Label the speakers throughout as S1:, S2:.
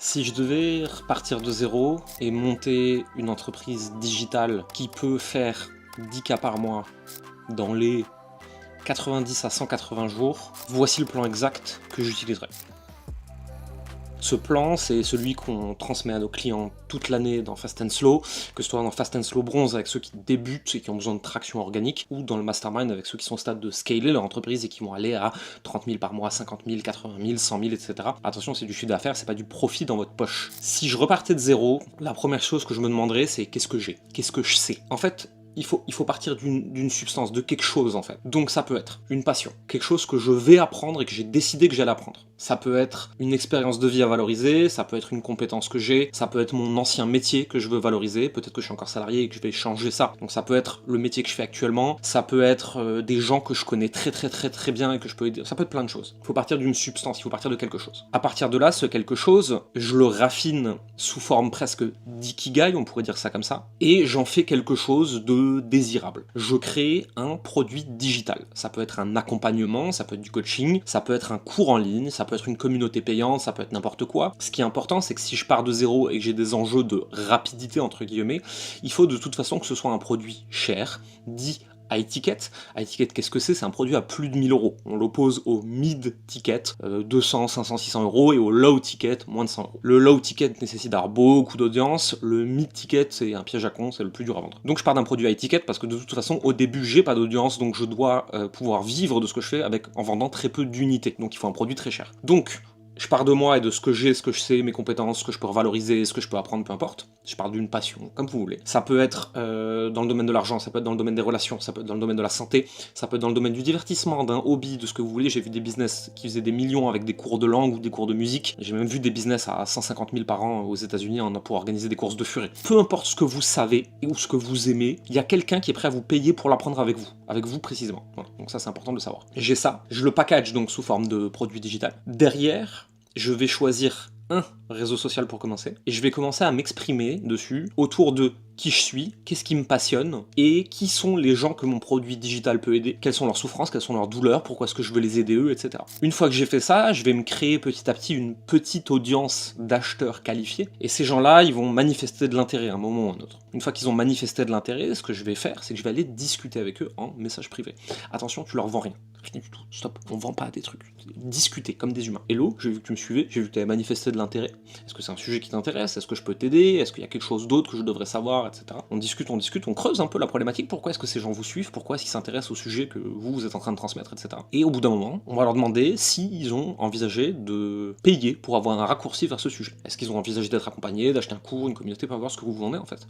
S1: Si je devais repartir de zéro et monter une entreprise digitale qui peut faire 10K par mois dans les 90 à 180 jours, voici le plan exact que j'utiliserai. Ce plan, c'est celui qu'on transmet à nos clients toute l'année dans Fast and Slow, que ce soit dans Fast and Slow Bronze avec ceux qui débutent et qui ont besoin de traction organique, ou dans le Mastermind avec ceux qui sont au stade de scaler leur entreprise et qui vont aller à 30 000 par mois, 50 000, 80 000, 100 000, etc. Attention, c'est du chiffre d'affaires, c'est pas du profit dans votre poche. Si je repartais de zéro, la première chose que je me demanderais, c'est qu'est-ce que j'ai? Qu'est-ce que je sais? En fait, il faut partir d'une substance, de quelque chose en fait. Donc ça peut être une passion, quelque chose que je vais apprendre et que j'ai décidé que j'allais apprendre. Ça peut être une expérience de vie à valoriser, ça peut être une compétence que j'ai, ça peut être mon ancien métier que je veux valoriser, peut-être que je suis encore salarié et que je vais changer ça. Donc ça peut être le métier que je fais actuellement, ça peut être des gens que je connais très bien et que je peux aider, ça peut être plein de choses. Il faut partir d'une substance, il faut partir de quelque chose. À partir de là, ce quelque chose, je le raffine sous forme presque d'ikigai, on pourrait dire ça comme ça, et j'en fais quelque chose de désirable. Je crée un produit digital. Ça peut être un accompagnement, ça peut être du coaching, ça peut être un cours en ligne, ça peut être une communauté payante, ça peut être n'importe quoi. Ce qui est important, c'est que si je pars de zéro et que j'ai des enjeux de rapidité, entre guillemets, il faut de toute façon que ce soit un produit cher, dit high ticket. High ticket, qu'est-ce que c'est? C'est un produit à plus de 1000 euros. On l'oppose au mid ticket, 200, 500, 600 euros, et au low ticket, moins de 100 euros. Le low ticket nécessite d'avoir beaucoup d'audience, le mid ticket, c'est un piège à con, c'est le plus dur à vendre. Donc je pars d'un produit high ticket parce que de toute façon, au début, j'ai pas d'audience, donc je dois pouvoir vivre de ce que je fais en vendant très peu d'unités. Donc il faut un produit très cher. Donc, je pars de moi et de ce que j'ai, ce que je sais, mes compétences, ce que je peux revaloriser, ce que je peux apprendre, peu importe. Je pars d'une passion, comme vous voulez. Ça peut être dans le domaine de l'argent, ça peut être dans le domaine des relations, ça peut être dans le domaine de la santé, ça peut être dans le domaine du divertissement, d'un hobby, de ce que vous voulez. J'ai vu des business qui faisaient des millions avec des cours de langue ou des cours de musique. J'ai même vu des business à 150 000 par an aux États-Unis pour organiser des courses de furet. Peu importe ce que vous savez ou ce que vous aimez, il y a quelqu'un qui est prêt à vous payer pour l'apprendre avec vous précisément. Voilà. Donc ça, c'est important de le savoir. J'ai ça, je le package donc sous forme de produit digital. Derrière, je vais choisir un réseau social pour commencer, et je vais commencer à m'exprimer dessus autour de qui je suis, qu'est-ce qui me passionne, et qui sont les gens que mon produit digital peut aider, quelles sont leurs souffrances, quelles sont leurs douleurs, pourquoi est-ce que je veux les aider eux, etc. Une fois que j'ai fait ça, je vais me créer petit à petit une petite audience d'acheteurs qualifiés, et ces gens-là, ils vont manifester de l'intérêt à un moment ou à un autre. Une fois qu'ils ont manifesté de l'intérêt, ce que je vais faire, c'est que je vais aller discuter avec eux en message privé. Attention, tu leur vends rien. Rien du tout. Stop. On vend pas des trucs. Discuter comme des humains. Hello, j'ai vu que tu me suivais, j'ai vu que tu avais manifesté de l'intérêt. Est-ce que c'est un sujet qui t'intéresse? Est-ce que je peux t'aider? Est-ce qu'il y a quelque chose d'autre que je devrais savoir, etc. On discute, on creuse un peu la problématique. Pourquoi est-ce que ces gens vous suivent? Pourquoi est-ce qu'ils s'intéressent au sujet que vous êtes en train de transmettre, etc. Et au bout d'un moment, on va leur demander s'ils ont envisagé de payer pour avoir un raccourci vers ce sujet. Est-ce qu'ils ont envisagé d'être accompagnés, d'acheter un cours, une communauté, pour voir ce que vous vendez en fait.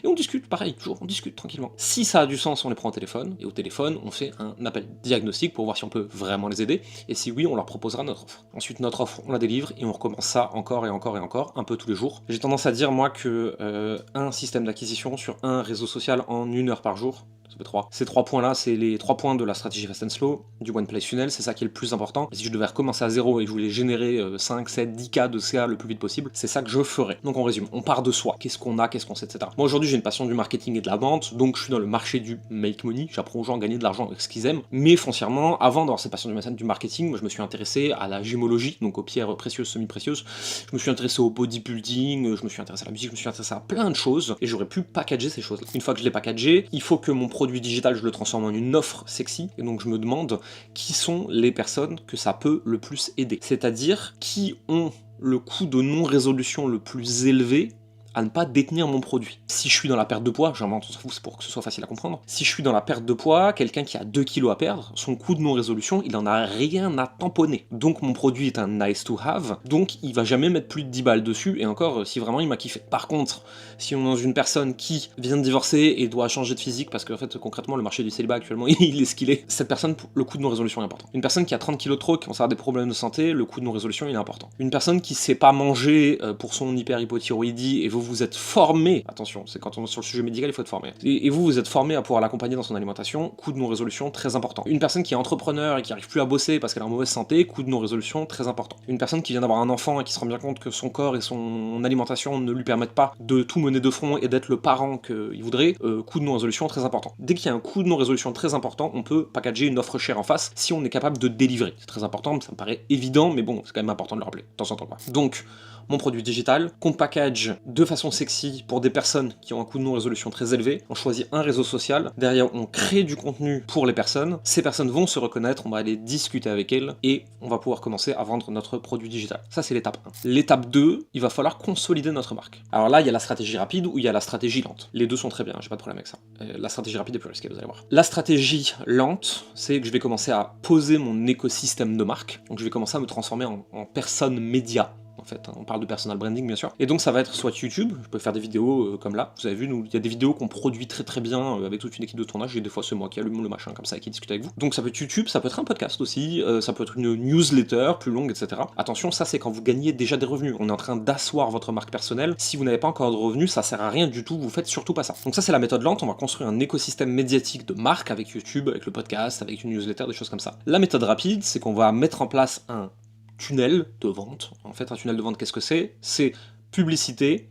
S1: Et on discute, pareil, toujours, on discute tranquillement. Si ça a du sens, on les prend au téléphone, et au téléphone, on fait un appel diagnostic pour voir si on peut vraiment les aider, et si oui, on leur proposera notre offre. Ensuite, notre offre, on la délivre, et on recommence ça encore et encore et encore, un peu tous les jours. J'ai tendance à dire, moi, que un système d'acquisition sur un réseau social en 1 heure par jour, ça fait 3. Ces 3 points-là, c'est les 3 points de la stratégie Fast and Slow, du One Place Funnel, c'est ça qui est le plus important. Et si je devais recommencer à zéro et que je voulais générer 5, 7, 10K de CA le plus vite possible, c'est ça que je ferais. Donc on résume, on part de soi. Qu'est-ce qu'on a, qu'est-ce qu'on sait, etc. Moi aujourd'hui, j'ai une passion du marketing et de la vente, donc je suis dans le marché du make money, j'apprends aux gens à gagner de l'argent avec ce qu'ils aiment. Mais foncièrement, avant d'avoir cette passion du marketing, moi je me suis intéressé à la gémologie, donc aux pierres précieuses, semi-précieuses. Je me suis intéressé au bodybuilding, je me suis intéressé à la musique, je me suis intéressé à plein de choses, et j'aurais pu packager ces choses-là. Une fois que je l'ai packagé, il faut que mon produit digital, je le transforme en une offre sexy, et donc je me demande qui sont les personnes que ça peut le plus aider. C'est-à-dire qui ont le coût de non-résolution le plus élevé à ne pas détenir mon produit. Si je suis dans la perte de poids, j'invente, on s'en fout, c'est pour que ce soit facile à comprendre. Si je suis dans la perte de poids, quelqu'un qui a 2 kilos à perdre, son coût de non-résolution, il en a rien à tamponner. Donc mon produit est un nice to have, donc il va jamais mettre plus de 10 balles dessus, et encore si vraiment il m'a kiffé. Par contre, si on est dans une personne qui vient de divorcer et doit changer de physique, parce qu'en fait concrètement le marché du célibat actuellement il est ce qu'il est, cette personne, le coût de non-résolution est important. Une personne qui a 30 kilos de trop, qui commence à avoir des problèmes de santé, le coût de non-résolution il est important. Une personne qui sait pas manger pour son hyperhypothyroïdie, et vous êtes formé, attention, c'est quand on est sur le sujet médical, il faut être formé. Et vous êtes formé à pouvoir l'accompagner dans son alimentation, coût de non-résolution très important. Une personne qui est entrepreneur et qui arrive plus à bosser parce qu'elle est en mauvaise santé, coût de non-résolution très important. Une personne qui vient d'avoir un enfant et qui se rend bien compte que son corps et son alimentation ne lui permettent pas de tout mener de front et d'être le parent qu'il voudrait, coût de non-résolution très important. Dès qu'il y a un coût de non-résolution très important, on peut packager une offre chère en face si on est capable de délivrer. C'est très important, ça me paraît évident, mais bon, c'est quand même important de le rappeler, de temps en temps quoi. Donc, mon produit digital, qu'on package de façon sexy pour des personnes qui ont un coût de non-résolution très élevé. On choisit un réseau social, derrière on crée du contenu pour les personnes, ces personnes vont se reconnaître, on va aller discuter avec elles et on va pouvoir commencer à vendre notre produit digital. Ça c'est l'étape 1. L'étape 2, il va falloir consolider notre marque. Alors là, il y a la stratégie rapide ou il y a la stratégie lente. Les deux sont très bien, j'ai pas de problème avec ça. La stratégie rapide est plus risquée, vous allez voir. La stratégie lente, c'est que je vais commencer à poser mon écosystème de marque. Donc je vais commencer à me transformer en personne média. En fait, on parle de personal branding bien sûr. Et donc ça va être soit YouTube, je peux faire des vidéos comme là, vous avez vu, il y a des vidéos qu'on produit très bien avec toute une équipe de tournage, et des fois c'est moi qui allume le machin comme ça et qui discute avec vous. Donc ça peut être YouTube, ça peut être un podcast aussi, ça peut être une newsletter plus longue, etc. Attention, ça c'est quand vous gagnez déjà des revenus, on est en train d'asseoir votre marque personnelle, si vous n'avez pas encore de revenus, ça sert à rien du tout, vous faites surtout pas ça. Donc ça c'est la méthode lente, on va construire un écosystème médiatique de marque avec YouTube, avec le podcast, avec une newsletter, des choses comme ça. La méthode rapide, c'est qu'on va mettre en place un tunnel de vente. En fait, un tunnel de vente, qu'est-ce que c'est? C'est publicité,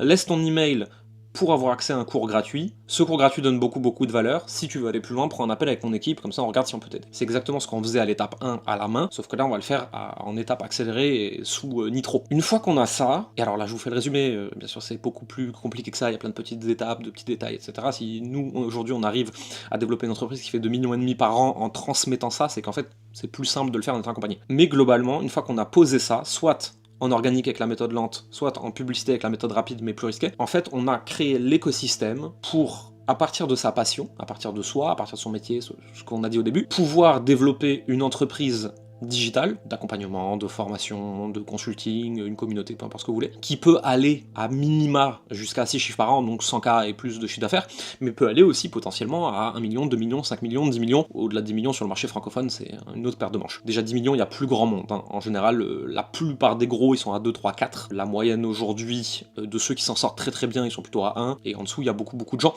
S1: laisse ton email pour avoir accès à un cours gratuit. Ce cours gratuit donne beaucoup de valeur. Si tu veux aller plus loin, prends un appel avec mon équipe, comme ça on regarde si on peut t'aider. C'est exactement ce qu'on faisait à l'étape 1 à la main, sauf que là on va le faire en étape accélérée et sous Nitro. Une fois qu'on a ça, et alors là je vous fais le résumé, bien sûr c'est beaucoup plus compliqué que ça, il y a plein de petites étapes, de petits détails, etc. Si nous, aujourd'hui, on arrive à développer une entreprise qui fait 2,5 millions par an en transmettant ça, c'est qu'en fait c'est plus simple de le faire en étant accompagné. Mais globalement, une fois qu'on a posé ça, soit en organique avec la méthode lente, soit en publicité avec la méthode rapide mais plus risquée, en fait on a créé l'écosystème pour, à partir de sa passion, à partir de soi, à partir de son métier, ce qu'on a dit au début, pouvoir développer une entreprise digitale, d'accompagnement, de formation, de consulting, une communauté, peu importe ce que vous voulez, qui peut aller à minima jusqu'à 6 chiffres par an, donc 100K et plus de chiffre d'affaires, mais peut aller aussi potentiellement à 1 million, 2 millions, 5 millions, 10 millions. Au-delà de 10 millions sur le marché francophone, c'est une autre paire de manches. Déjà 10 millions, il y a plus grand monde. Hein. En général, la plupart des gros, ils sont à 2, 3, 4. La moyenne aujourd'hui de ceux qui s'en sortent très bien, ils sont plutôt à 1, et en dessous, il y a beaucoup de gens.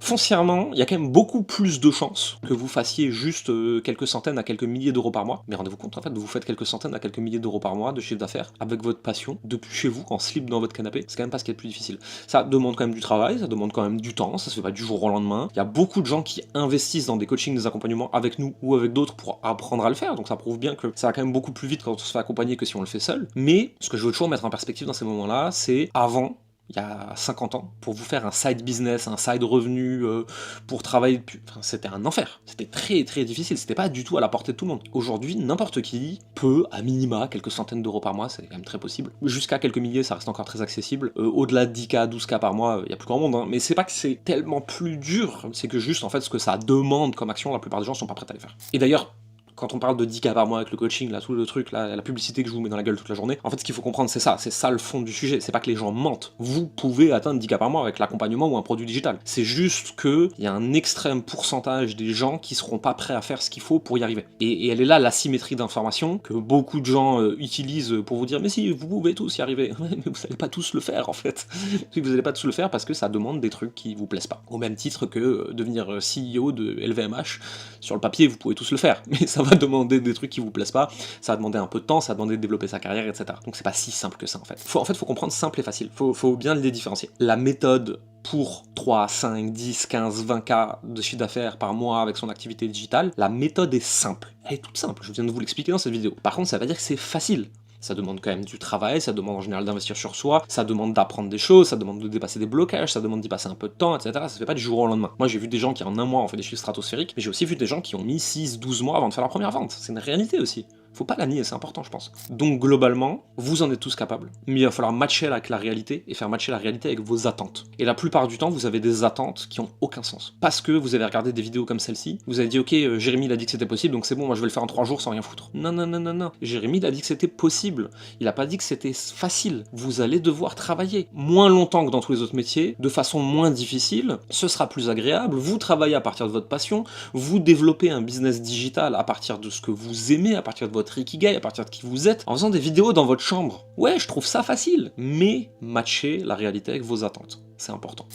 S1: Foncièrement, il y a quand même beaucoup plus de chances que vous fassiez juste quelques centaines à quelques milliers d'euros par mois. Mais rendez-vous compte, en fait, vous faites quelques centaines à quelques milliers d'euros par mois de chiffre d'affaires avec votre passion, depuis chez vous, en slip dans votre canapé. C'est quand même pas ce qui est le plus difficile. Ça demande quand même du travail, ça demande quand même du temps, ça se fait pas du jour au lendemain. Il y a beaucoup de gens qui investissent dans des coachings, des accompagnements avec nous ou avec d'autres pour apprendre à le faire. Donc ça prouve bien que ça va quand même beaucoup plus vite quand on se fait accompagner que si on le fait seul. Mais ce que je veux toujours mettre en perspective dans ces moments-là, c'est avant, il y a 50 ans, pour vous faire un side business, un side revenu, pour travailler, enfin, c'était un enfer. C'était très difficile, c'était pas du tout à la portée de tout le monde. Aujourd'hui, n'importe qui peut, à minima, quelques centaines d'euros par mois, c'est quand même très possible. Jusqu'à quelques milliers, ça reste encore très accessible. Au-delà de 10K, 12K par mois, il y a plus grand monde, hein. Mais c'est pas que c'est tellement plus dur, c'est que juste, en fait, ce que ça demande comme action, la plupart des gens sont pas prêts à les faire. Et d'ailleurs, quand on parle de 10K par mois avec le coaching, là, tout le truc, là, la publicité que je vous mets dans la gueule toute la journée, en fait, ce qu'il faut comprendre, c'est ça le fond du sujet. C'est pas que les gens mentent. Vous pouvez atteindre 10K par mois avec l'accompagnement ou un produit digital. C'est juste que il y a un extrême pourcentage des gens qui seront pas prêts à faire ce qu'il faut pour y arriver. Et elle est là, l'asymétrie d'information que beaucoup de gens utilisent pour vous dire, mais si, vous pouvez tous y arriver. Mais vous allez pas tous le faire, en fait. Vous allez pas tous le faire parce que ça demande des trucs qui vous plaisent pas. Au même titre que devenir CEO de LVMH, sur le papier, vous pouvez tous le faire. Mais ça va demander des trucs qui vous plaisent pas, ça va demander un peu de temps, ça va demander de développer sa carrière, etc. Donc c'est pas si simple que ça en fait. Faut comprendre simple et facile, faut bien les différencier. La méthode pour 3, 5, 10, 15, 20K de chiffre d'affaires par mois avec son activité digitale, la méthode est simple. Elle est toute simple, je viens de vous l'expliquer dans cette vidéo. Par contre, ça veut dire que c'est facile. Ça demande quand même du travail, ça demande en général d'investir sur soi, ça demande d'apprendre des choses, ça demande de dépasser des blocages, ça demande d'y passer un peu de temps, etc. Ça se fait pas du jour au lendemain. Moi j'ai vu des gens qui en un mois ont fait des chiffres stratosphériques, mais j'ai aussi vu des gens qui ont mis 6, 12 mois avant de faire leur première vente. C'est une réalité aussi. Faut pas la nier, c'est important je pense. Donc globalement, vous en êtes tous capables, mais il va falloir matcher avec la réalité et faire matcher la réalité avec vos attentes. Et la plupart du temps, vous avez des attentes qui ont aucun sens. Parce que vous avez regardé des vidéos comme celle-ci, vous avez dit ok, Jérémy il a dit que c'était possible, donc c'est bon, moi je vais le faire en 3 jours sans rien foutre. Non. Jérémy il a dit que c'était possible. Il a pas dit que c'était facile. Vous allez devoir travailler moins longtemps que dans tous les autres métiers, de façon moins difficile, ce sera plus agréable, vous travaillez à partir de votre passion, vous développez un business digital à partir de ce que vous aimez, à partir de votre ikigai, à partir de qui vous êtes, en faisant des vidéos dans votre chambre. Ouais, je trouve ça facile, mais matchez la réalité avec vos attentes. C'est important.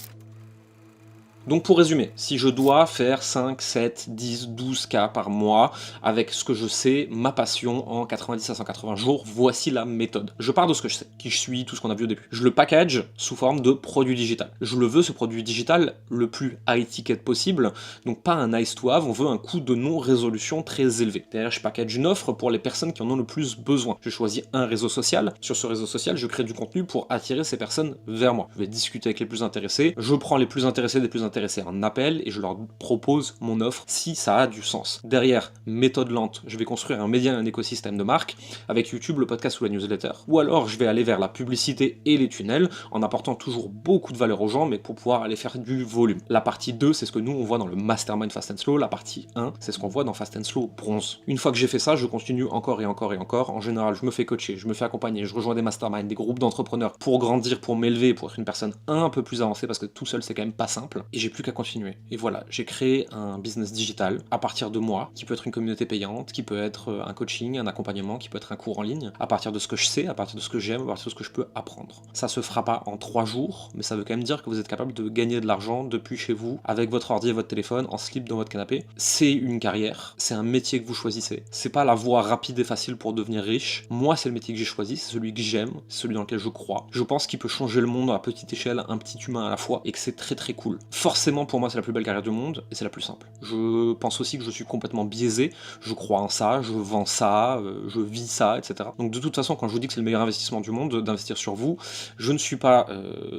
S1: Donc pour résumer, si je dois faire 5, 7, 10, 12 cas par mois avec ce que je sais, ma passion en 90 à 180 jours, voici la méthode. Je pars de ce que je sais, qui je suis, tout ce qu'on a vu au début. Je le package sous forme de produit digital. Je le veux, ce produit digital, le plus high ticket possible, donc pas un nice to have, on veut un coût de non-résolution très élevé. D'ailleurs, je package une offre pour les personnes qui en ont le plus besoin. Je choisis un réseau social. Sur ce réseau social, je crée du contenu pour attirer ces personnes vers moi. Je vais discuter avec les plus intéressés. Je prends les plus intéressés des plus intéressés en appel et je leur propose mon offre si ça a du sens. Derrière, méthode lente, je vais construire un média et un écosystème de marque avec YouTube, le podcast ou la newsletter. Ou alors, je vais aller vers la publicité et les tunnels en apportant toujours beaucoup de valeur aux gens, mais pour pouvoir aller faire du volume. La partie 2, c'est ce que nous, on voit dans le Mastermind Fast and Slow. La partie 1, c'est ce qu'on voit dans Fast and Slow Bronze. Une fois que j'ai fait ça, je continue encore et encore et encore. En général, je me fais coacher, je me fais accompagner, je rejoins des masterminds, des groupes d'entrepreneurs pour grandir, pour m'élever, pour être une personne un peu plus avancée parce que tout seul, c'est quand même pas simple. Et j'ai plus qu'à continuer. Et voilà, j'ai créé un business digital à partir de moi, qui peut être une communauté payante, qui peut être un coaching, un accompagnement, qui peut être un cours en ligne, à partir de ce que je sais, à partir de ce que j'aime, à partir de ce que je peux apprendre. Ça se fera pas en 3 jours, mais ça veut quand même dire que vous êtes capable de gagner de l'argent depuis chez vous, avec votre ordi et votre téléphone, en slip dans votre canapé. C'est une carrière, c'est un métier que vous choisissez. C'est pas la voie rapide et facile pour devenir riche. Moi, c'est le métier que j'ai choisi, c'est celui que j'aime, c'est celui dans lequel je crois. Je pense qu'il peut changer le monde à petite échelle, un petit humain à la fois, et que c'est très très cool. Forcément, pour moi, c'est la plus belle carrière du monde, et c'est la plus simple. Je pense aussi que je suis complètement biaisé, je crois en ça, je vends ça, je vis ça, etc. Donc de toute façon, quand je vous dis que c'est le meilleur investissement du monde, d'investir sur vous, je ne suis pas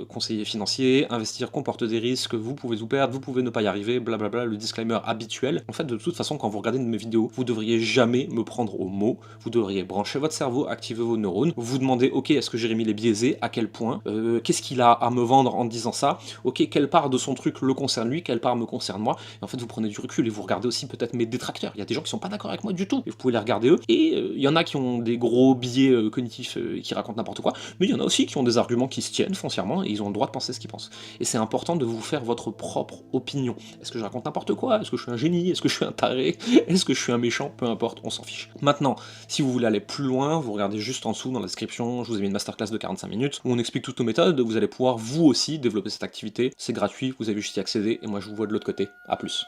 S1: conseiller financier, investir comporte des risques, vous pouvez tout perdre, vous pouvez ne pas y arriver, blablabla, le disclaimer habituel. En fait, de toute façon, quand vous regardez une de mes vidéos, vous devriez jamais me prendre au mot, vous devriez brancher votre cerveau, activer vos neurones, vous demandez, ok, est-ce que Jérémy est biaisé, à quel point, qu'est-ce qu'il a à me vendre en disant ça, ok, quelle part de son truc le concerne lui, quelle part me concerne moi, et en fait, vous prenez du recul et vous regardez aussi peut-être mes détracteurs. Il y a des gens qui sont pas d'accord avec moi du tout, et vous pouvez les regarder eux, et il y en a qui ont des gros biais cognitifs qui racontent n'importe quoi, mais il y en a aussi qui ont des arguments qui se tiennent foncièrement, et ils ont le droit de penser ce qu'ils pensent. Et c'est important de vous faire votre propre opinion. Est-ce que je raconte n'importe quoi? Est-ce que je suis un génie? Est-ce que je suis un taré? Est-ce que je suis un méchant? Peu importe, on s'en fiche. Maintenant, si vous voulez aller plus loin, vous regardez juste en dessous dans la description, je vous ai mis une masterclass de 45 minutes, où on explique toutes nos méthodes, vous allez pouvoir vous aussi développer cette activité, c'est gratuit, vous avez juste y accéder, et moi je vous vois de l'autre côté. À plus.